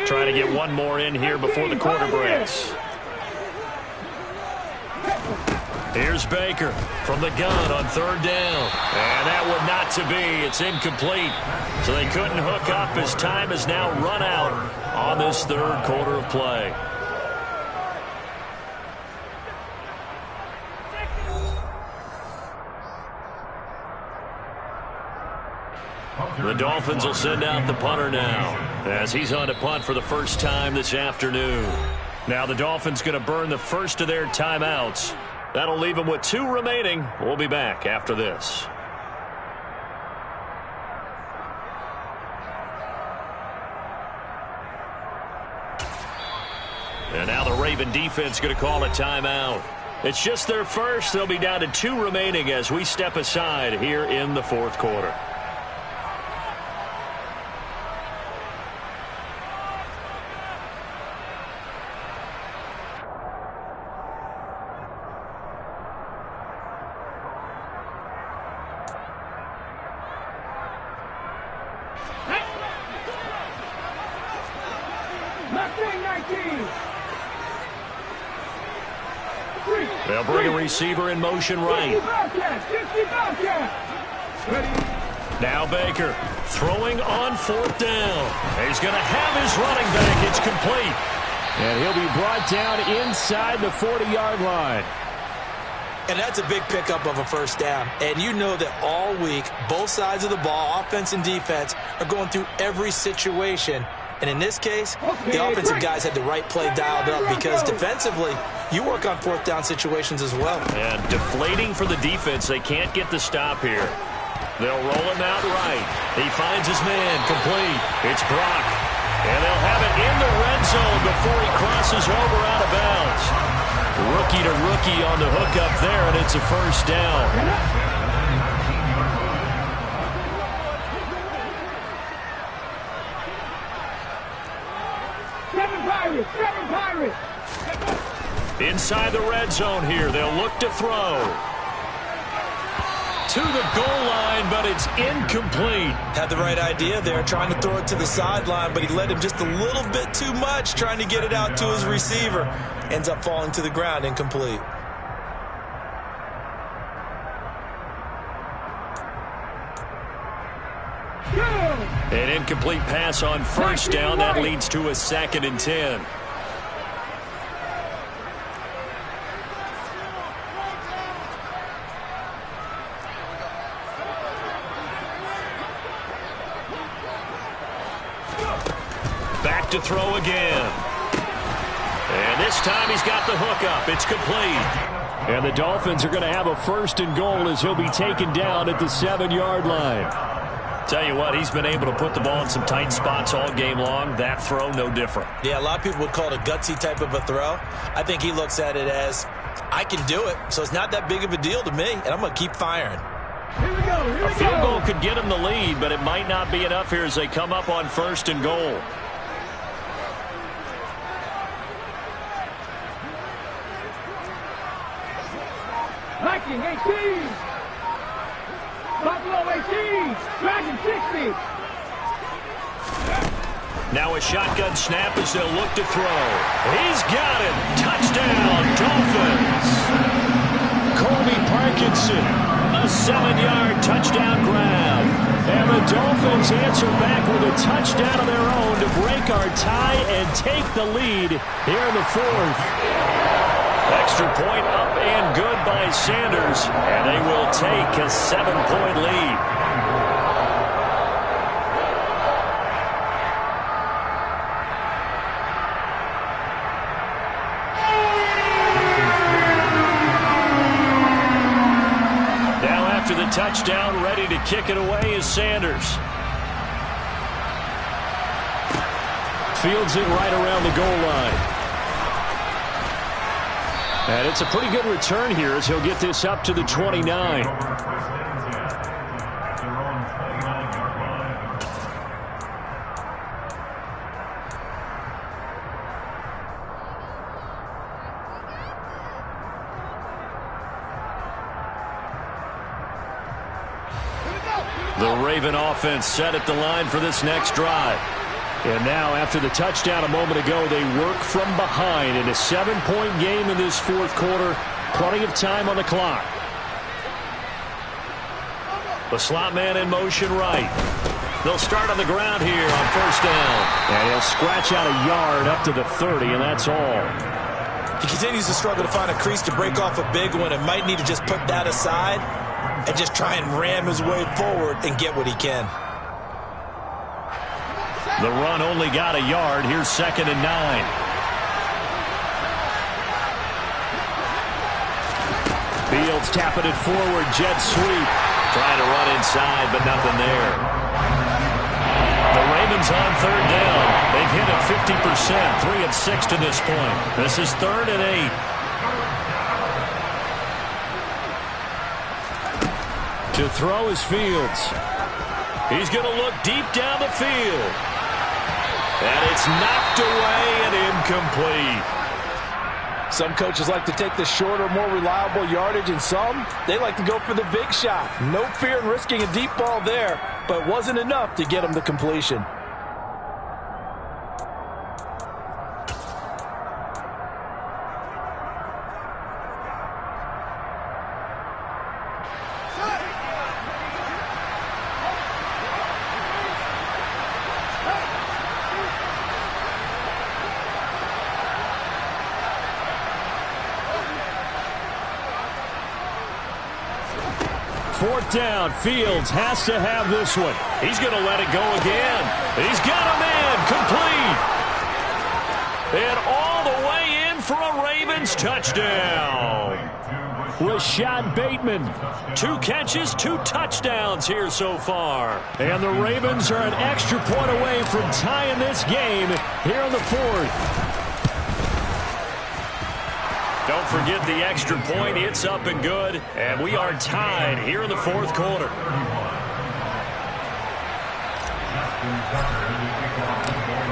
Trying to get one more in here before the quarter breaks. Here's Baker from the gun on third down. And that one not to be. It's incomplete. So they couldn't hook up as time has now run out on this third quarter of play. The Dolphins will send out the punter now as he's on to punt for the first time this afternoon. Now the Dolphins going to burn the first of their timeouts. That'll leave them with 2 remaining. We'll be back after this. And now the Raven defense going to call a timeout. It's just their first. They'll be down to 2 remaining as we step aside here in the fourth quarter. They'll bring a receiver in motion right. Now Baker throwing on 4th down. He's going to have his running back. It's complete. And he'll be brought down inside the 40-yard line. And that's a big pickup of a first down. And you know that all week, both sides of the ball, offense and defense, are going through every situation. And in this case, the offensive guys had the right play dialed up because defensively, you work on 4th down situations as well. And deflating for the defense. They can't get the stop here. They'll roll him out right. He finds his man complete. It's Brock. And they'll have it in the red zone before he crosses over out of bounds. Rookie to rookie on the hook up there, and it's a first down. Seven Pirates! Inside the red zone here, they'll look to throw. To the goal line, but it's incomplete. Had the right idea there, trying to throw it to the sideline, but he led him just a little bit too much, trying to get it out to his receiver. Ends up falling to the ground, incomplete. An incomplete pass on first down. That leads to a 2nd and 10. Back to throw again. And this time he's got the hook up. It's complete. And the Dolphins are going to have a 1st and goal as he'll be taken down at the 7-yard line. Tell you what, he's been able to put the ball in some tight spots all game long. That throw, no different. Yeah, a lot of people would call it a gutsy type of a throw. I think he looks at it as, I can do it, so it's not that big of a deal to me, and I'm going to keep firing. Here we go. A field goal could get him the lead, but it might not be enough here as they come up on 1st and goal. Viking 18. Buffalo 18. Dragon 60. Now a shotgun snap as they'll look to throw. He's got it. Touchdown, Dolphins. Colby Parkinson, a 7-yard touchdown grab. And the Dolphins answer back with a touchdown of their own to break our tie and take the lead here in the 4th. Extra point up and good by Sanders, and they will take a 7-point lead. Now after the touchdown, ready to kick it away is Sanders. Fields it right around the goal line. And it's a pretty good return here as he'll get this up to the 29. The Raven offense set at the line for this next drive. And now, after the touchdown a moment ago, they work from behind in a 7-point game in this 4th quarter. Plenty of time on the clock. The slot man in motion right. They'll start on the ground here on 1st down. And he'll scratch out a yard up to the 30, and that's all. He continues to struggle to find a crease to break off a big one and might need to just put that aside and just try and ram his way forward and get what he can. The run only got a yard. Here's 2nd and 9. Fields tapping it forward. Jet sweep. Trying to run inside, but nothing there. The Ravens on 3rd down. They've hit it 50%. 3 of 6 to this point. This is 3rd and 8. To throw is Fields. He's going to look deep down the field. And it's knocked away and incomplete. Some coaches like to take the shorter, more reliable yardage, and some, they like to go for the big shot. No fear in risking a deep ball there, but it wasn't enough to get him the completion. 4th down. Fields has to have this one. He's going to let it go again. He's got a man complete. And all the way in for a Ravens touchdown. Rashad Bateman. 2 catches, 2 touchdowns here so far. And the Ravens are an extra point away from tying this game here in the 4th. Don't forget the extra point. It's up and good. And we are tied here in the 4th quarter.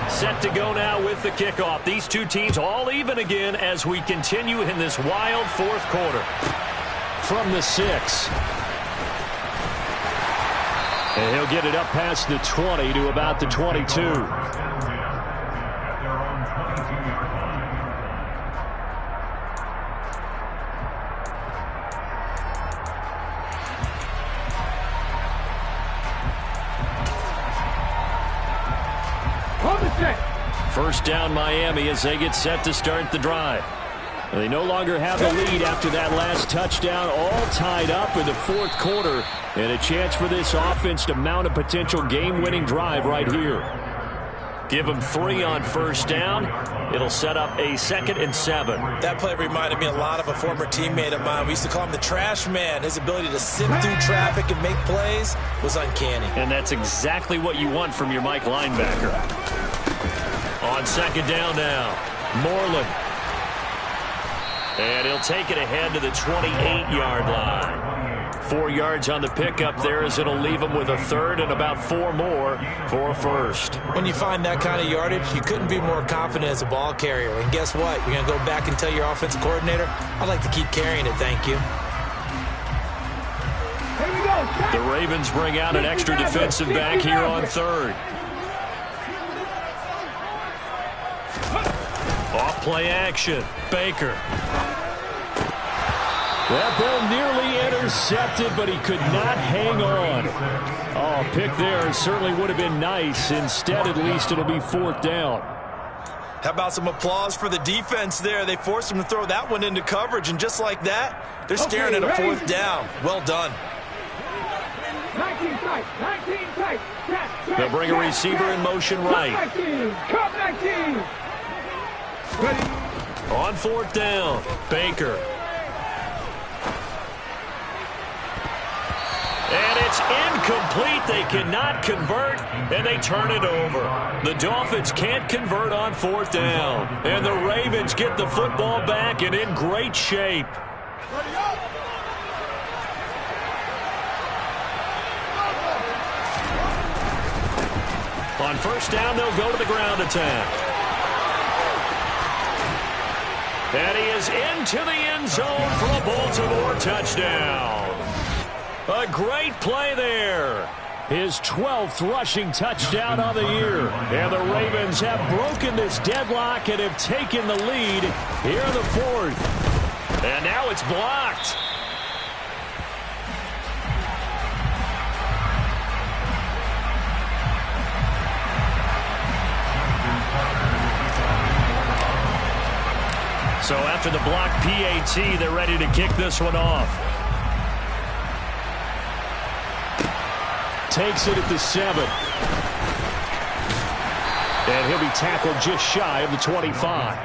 Set to go now with the kickoff. These two teams all even again as we continue in this wild 4th quarter. From the 6. And he'll get it up past the 20 to about the 22. First down Miami as they get set to start the drive. They no longer have the lead after that last touchdown, all tied up in the 4th quarter, and a chance for this offense to mount a potential game-winning drive right here. Give them 3 on first down. It'll set up a 2nd and 7. That play reminded me a lot of a former teammate of mine. We used to call him the trash man. His ability to sift through traffic and make plays was uncanny. And that's exactly what you want from your Mike linebacker. On 2nd down now, Moreland. And he'll take it ahead to the 28-yard line. 4 yards on the pickup there as it'll leave him with a 3rd and about 4 more for a 1st. When you find that kind of yardage, you couldn't be more confident as a ball carrier. And guess what? You're going to go back and tell your offensive coordinator, I'd like to keep carrying it, thank you. The Ravens bring out an extra defensive back here on 3rd. Off play action. Baker. That ball nearly intercepted, but he could not hang on. Oh, pick there certainly would have been nice. Instead, at least it'll be 4th down. How about some applause for the defense there? They forced him to throw that one into coverage, and just like that, they're staring at a 4th down. Well done. 19 tight, 19 tight. They'll bring a receiver in motion right. Come 19. Ready. On 4th down, Baker. And it's incomplete. They cannot convert, and they turn it over. The Dolphins can't convert on 4th down. And the Ravens get the football back and in great shape. On 1st down, they'll go to the ground attack. And he is into the end zone for a Baltimore touchdown. A great play there. His 12th rushing touchdown of the year. And the Ravens have broken this deadlock and have taken the lead here in the 4th. And now it's blocked. So after the block PAT, they're ready to kick this one off. Takes it at the 7. And he'll be tackled just shy of the 25.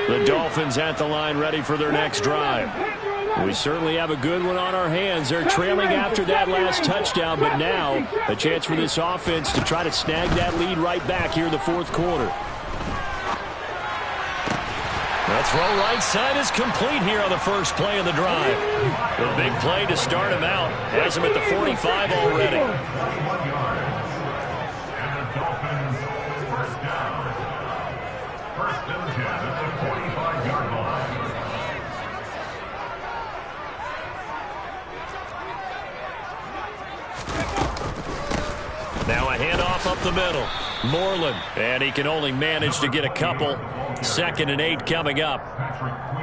The Dolphins at the line ready for their next drive. We certainly have a good one on our hands. They're trailing after that last touchdown, but now a chance for this offense to try to snag that lead right back here in the 4th quarter. The throw right side is complete here on the first play of the drive. The big play to start him out. Has him at the 45 already. And the Dolphins first down. 1st and 10 at the 45-yard line. Now a handoff up the middle. Moreland. And he can only manage to get a couple. 2nd and 8 coming up.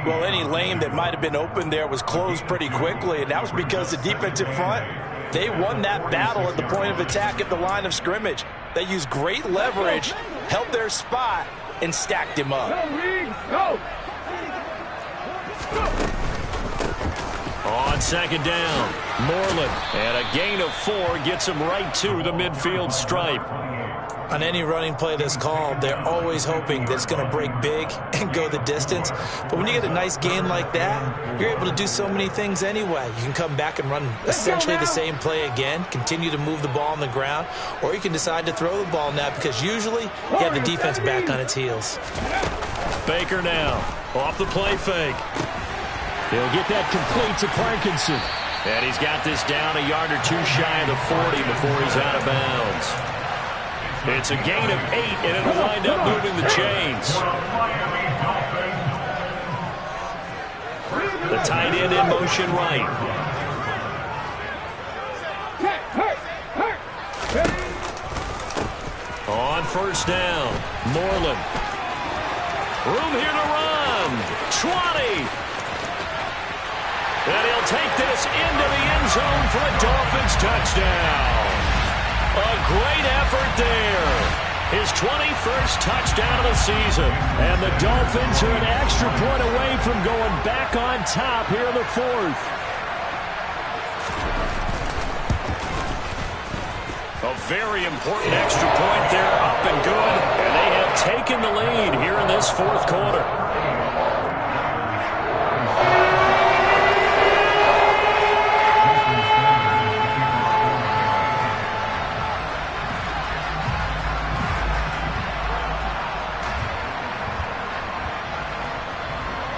Well, any lane that might have been open there was closed pretty quickly, and that was because the defensive front, they won that battle at the point of attack at the line of scrimmage. They used great leverage, held their spot, and stacked him up. Go. On second down, Moreland. And a gain of 4 gets him right to the midfield stripe. On any running play that's called, they're always hoping that it's going to break big and go the distance. But when you get a nice gain like that, you're able to do so many things anyway. You can come back and run essentially the same play again, continue to move the ball on the ground, or you can decide to throw the ball now because usually you have the defense back on its heels. Baker now, off the play fake. He'll get that complete to Parkinson. And he's got this down a yard or 2 shy of the 40 before he's out of bounds. It's a gain of 8, and it'll wind up moving the chains. The tight end in motion right. On first down, Moreland. Room here to run. 20. And he'll take this into the end zone for a Dolphins touchdown. A great effort there. His 21st touchdown of the season. And the Dolphins are an extra point away from going back on top here in the 4th. A very important extra point there, up and good. And they have taken the lead here in this 4th quarter.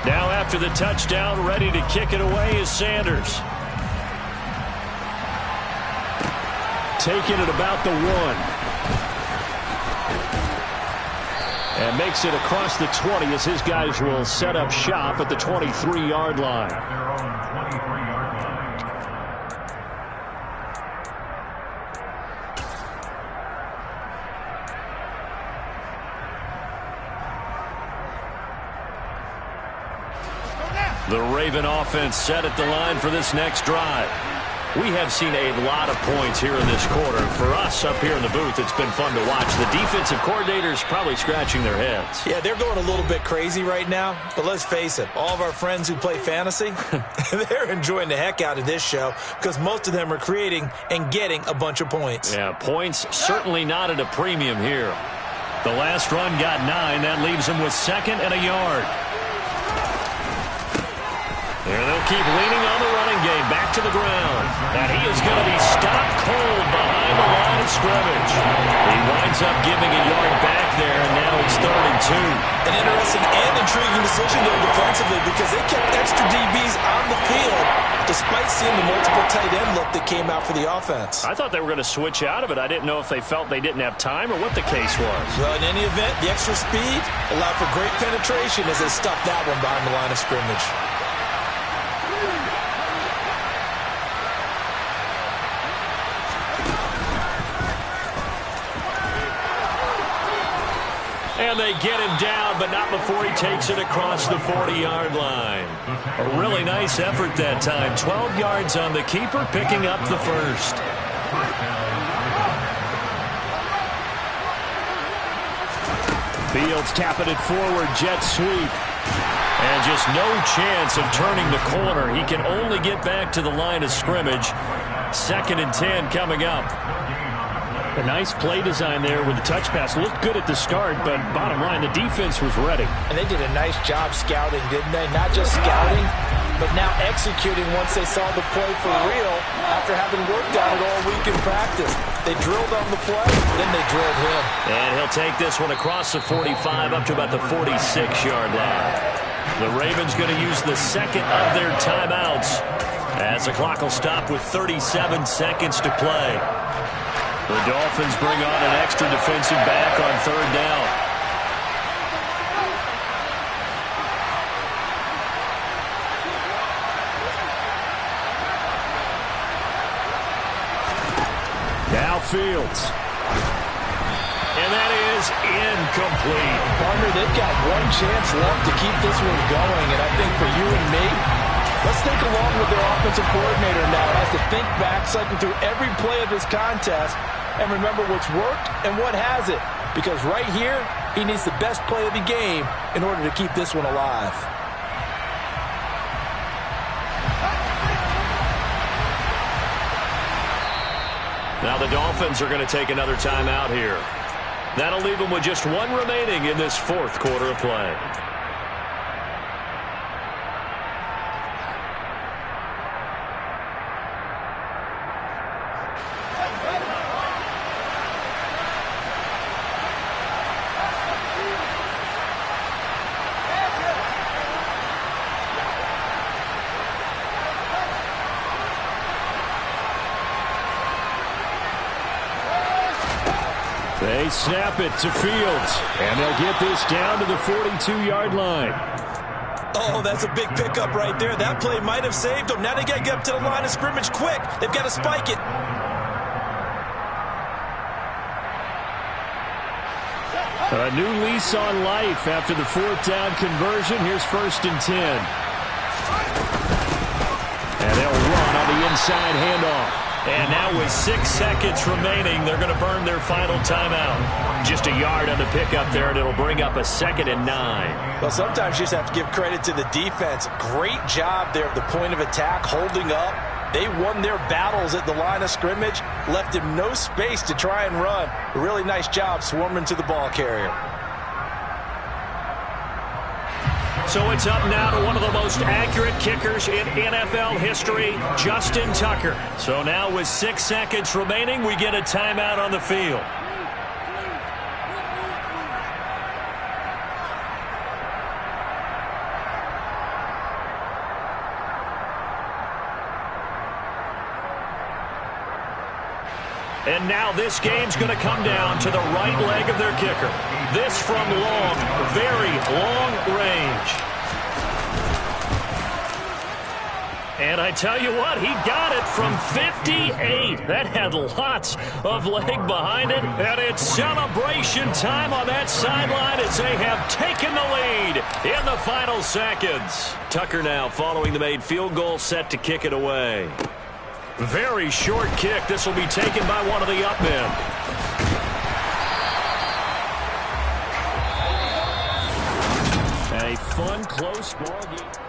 Now after the touchdown, ready to kick it away is Sanders. Taking it about the 1. And makes it across the 20 as his guys will set up shop at the 23-yard line. The Raven offense set at the line for this next drive. We have seen a lot of points here in this quarter. For us up here in the booth, it's been fun to watch. The defensive coordinators probably scratching their heads. Yeah, they're going a little bit crazy right now. But let's face it, all of our friends who play fantasy, they're enjoying the heck out of this show because most of them are creating and getting a bunch of points. Yeah, points certainly not at a premium here. The last run got 9. That leaves him with 2nd and a yard. And they'll keep leaning on the running game back to the ground. And he is going to be stopped cold behind the line of scrimmage. He winds up giving a yard back there, and now it's 3rd and 2. An interesting and intriguing decision there defensively because they kept extra DBs on the field despite seeing the multiple tight end look that came out for the offense. I thought they were going to switch out of it. I didn't know if they felt they didn't have time or what the case was. Well, in any event, the extra speed allowed for great penetration as they stuffed that one behind the line of scrimmage. And they get him down, but not before he takes it across the 40-yard line. A really nice effort that time. 12 yards on the keeper, picking up the 1st. Fields tapping it forward, jet sweep. And just no chance of turning the corner. He can only get back to the line of scrimmage. 2nd and 10 coming up. A nice play design there with the touch pass. Looked good at the start, but bottom line, the defense was ready. And they did a nice job scouting, didn't they? Not just scouting, but now executing once they saw the play for real after having worked on it all week in practice. They drilled on the play, then they drilled him. And he'll take this one across the 45 up to about the 46-yard line. The Ravens going to use the 2nd of their timeouts as the clock will stop with 37 seconds to play. The Dolphins bring on an extra defensive back on 3rd down. Now Fields. And that is incomplete. Partner, they've got one chance left to keep this one going, and I think for you and me, let's Let's think along with their offensive coordinator now as to think back, cycle through every play of this contest, and remember what's worked and what hasn't. Because right here, he needs the best play of the game in order to keep this one alive. Now the Dolphins are going to take another timeout here. That'll leave them with just one remaining in this fourth quarter of play. They snap it to Fields, and they'll get this down to the 42-yard line. Oh, that's a big pickup right there. That play might have saved them. Now they got to get up to the line of scrimmage quick. They've got to spike it. A new lease on life after the fourth down conversion. Here's 1st and 10. And they'll run on the inside handoff. And now with 6 seconds remaining, they're going to burn their final timeout. Just a yard on the pickup there, and it'll bring up a 2nd and 9. Well, sometimes you just have to give credit to the defense. Great job there at the point of attack, holding up. They won their battles at the line of scrimmage, left him no space to try and run. A really nice job swarming to the ball carrier. So it's up now to one of the most accurate kickers in NFL history, Justin Tucker. So now with 6 seconds remaining, we get a timeout on the field. And now this game's going to come down to the right leg of their kicker. This from long, very long range. And I tell you what, he got it from 58. That had lots of leg behind it. And it's celebration time on that sideline as they have taken the lead in the final seconds. Tucker now following the made field goal, set to kick it away. Very short kick. This will be taken by one of the up men. A fun, close ball game.